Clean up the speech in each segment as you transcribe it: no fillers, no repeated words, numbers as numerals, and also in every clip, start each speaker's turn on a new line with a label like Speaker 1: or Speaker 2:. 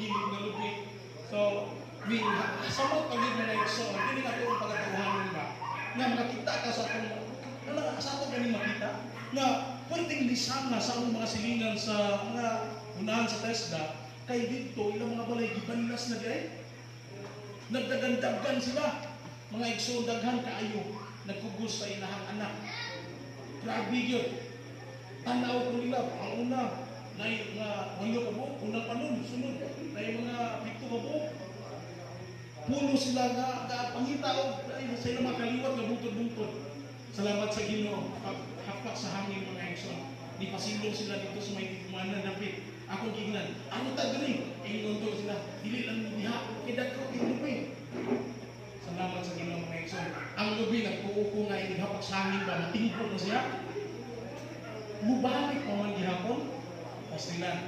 Speaker 1: gilid na lubi. So, samot pagiging na igsoon, hindi na ito ang pagkatawahan ba? Na makita ka sa atong ganing makita, na pwedeng lisan na sa mga silingan sa mga unahan sa TESDA, kay dito, ilang mga balay, gibanlas na gay. Nagdagandaggan sila. Mga igsoon, daghan kaayo, nagkugos sa inahang anak. Grabe yun. Tanaw ko nila, ang una, na walo ka po, unang panon, sunod, na yung mga pito ka po. Puno sila nga pangita o sa ilang mga kaliwat na butod-butod. Salamat sa Ginoo, hapak sa hangin mga igsoon. Di pasilong sila dito sa may tikumanan na pit. Akong gignan, ano ta diri? Inuntog sila, dili lang diha, kidat ko kinupi. Salamat sa Ginoo mga igsoon. Ang lubi nagpuuko nga hapak sa hangin ba, matingkot na siya. Mubalik pa man gihapon. Pastilan.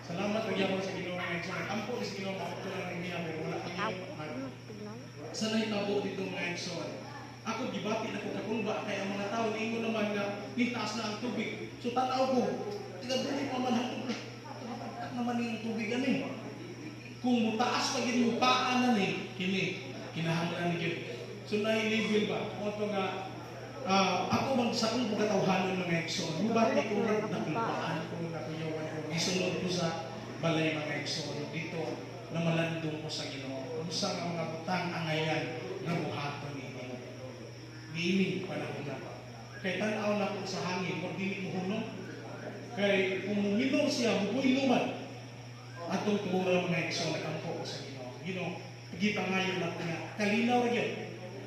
Speaker 1: Salamat nagyapon sa Ginoo mga igsoon. Ampo sa Ginoo makapto lang ang niya, pero wala kayo. Sanay tabo dito mga igsoon. Ako gibati na ko kakulba kaya ang mga tao ningon naman nga nitaas na ang tubig. So tanaw ko, tigaduli pa man hatod naman yung tubig ani. Kung mutaas pa gid mupaan na ni kini kinahanglan ni gid. So nailibel ba? Mo nga ako man sa kong pagkatawhanon mga igsoon. Mubati ko na nakulbaan ko nakuyawan ko. Isunod ko sa balay mga igsoon dito na malandong ko sa Ginoo. Unsa nga mga butang angayan nga buhaton ni Ginoo. Niining panahon na. Kay tan-aw na ko sa hangin, kung dili mo hunong. Kay kung minong siya, bubuy luman. Atong tumura mga igsoon, nakampo ko sa Ginoo. Ginoo, pagita ngayon na ko nga, kalinaw rin yan.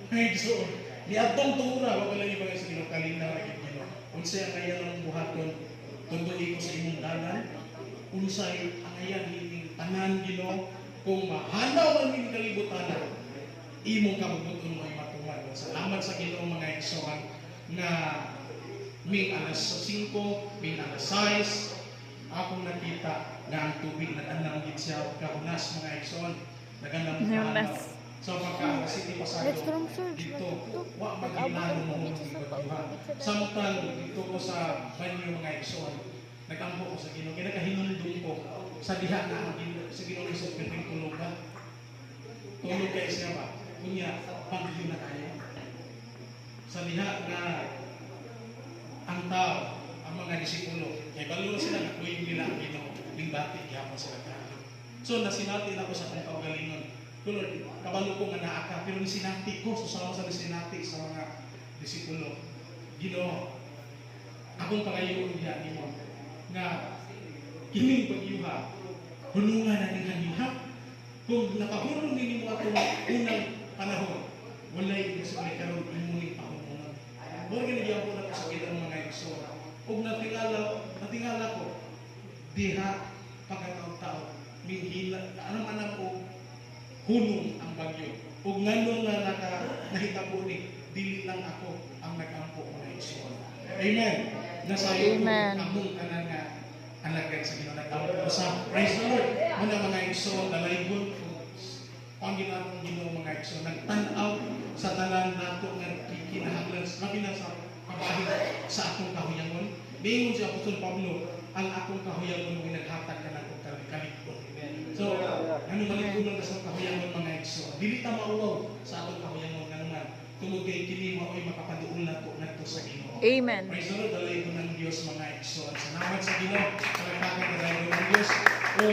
Speaker 1: Mga igsoon, di atong tumura, wag lang yung mga sa Ginoo, kalinaw rin yan Ginoo. Unsay ang ngayon ang buhaton, tunduin ko sa imong danan. Unsay ang ngayon hining tanan Ginoo, kung mahanaw ang inyong kalibutan, imong kabubuton mo ay matuman. Salamat sa Ginoo mga igsoon na ming alas 5, ming alas 6, akong nakita na ang tubig nag-anang gid siya kahunas mga igsoon. Nag-anang mahanaw. So pagka-city pasado dito, wa maghinalo mo ng ibaduha. Samtang dito ko sa banyo mga igsoon, nag-ampo ko sa Ginoo, kaya nakahinundong ko sa diha na sa Ginoo sa piling tulog ba? Tulog kayo siya ba? Kunya, pagyo na kayo. Sa diha na ang tao, ang mga disipulo, kaya balo na sila, nakuhin nila ang Ginoo, limbati, yapon sila kayo. So, nasinati ako sa kong kaugalingon. Tulad, kabalo ko nga naaka, pero nisinati ko, susama sa nisinati sa mga disipulo. Ginoo, akong pangayon diha nimo nga kining pagyuha, hulungan na ning hanghap. Kung nakahulong ninyo atong unang panahon, walay kasi karon imuning pahulungan. Mo ginigyan ko na sa kitang mga igsoon. Ug natingala ko diha pagkataon-taon minghila anam-anam ko hulong ang bagyo. Ug nganong na nahitabo ni dili lang ako ang nagampo mga igsoon. Amen. Nasayo ko among tanan nga alagad sa Ginoo nagtampo sa praise the Lord. Muna mga igsoon nalaygon ko ang ginatong Ginoo mga igsoon nagtan-aw sa tanan nato nga kinahanglan labi na sa kabahin sa akong kahuyangon. Mingon si Apostol Pablo, ang akong kahuyangon mo naghatag ka ng kaligton. So, ano maligunan ka sa kahuyangon mga igsoon? Dili ta mauwaw sa atong kahuyangon nga naman. Tungod kay kini mao'y makapaduol nato ngadto sa Ginoo.
Speaker 2: Amen.
Speaker 1: Praise the Lord, dalaygon ng Dios mga igsoon. Salamat sa Ginoo. Sa nagpakay dalaygon ng Dios. O